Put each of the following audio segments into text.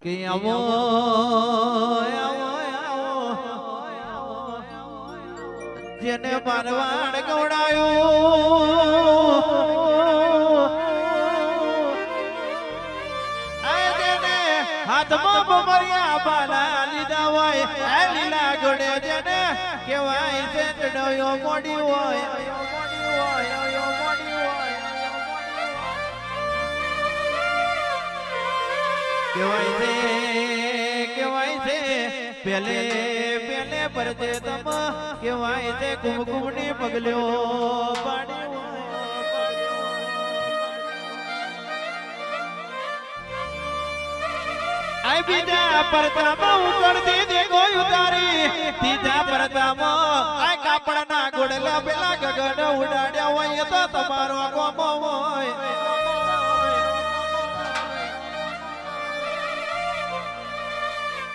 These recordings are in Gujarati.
કે આવો જેને મારવાડ ગવડાયું જેને હાથમાં બમરિયા બાલા લીધા હોય એ લીલા ઘોડે જેને કહેવાય છે ડોયો મોડી હોય કહેવાય છે પેલે પેલે પરજે તમ કહેવાય છે કુમકુમની પગલ્યો આઈ બીજા પરતામાં ઉકળતી દેગો ઉતારી ત્રીજા પરતામાં આ કાપડના ગોડલા પેલા ગગન ઉડાડ્યા હોય તો તમારો કોમો હોય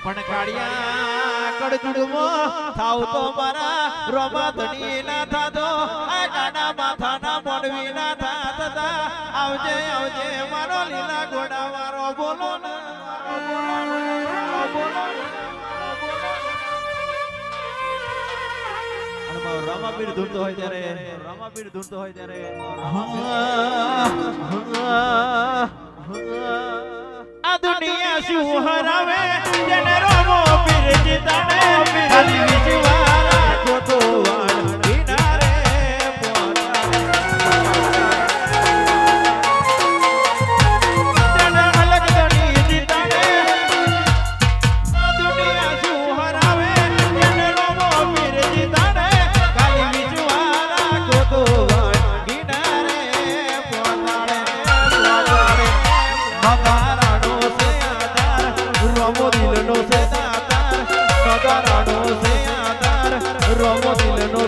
પણ કાળિયા કડજુડમાં થાવ તો મારા રોમા ધણી ના થાતો આ ગાડા માથાના મોડવી ના થાતા આવજે આવજે મારો લીલા ઘોડા વાળો બોલો ને રામાપીર ધૂણતો હોય ત્યારે આ દુનિયા શું હરાવે જેને રોમો પીર જીતાને ખાલી વિજવા રાખો તો વાળ કિનારે જેને અલગ દણી જીતાને આ દુનિયા શું હરાવે જેને રોમો પીર જીતાને ખાલી વિજવા રાખો તો વાળ કિનારે પોતાડે રોમો દિલનો છે દાતાર નગારાનો છે આધાર રોમો દિલનો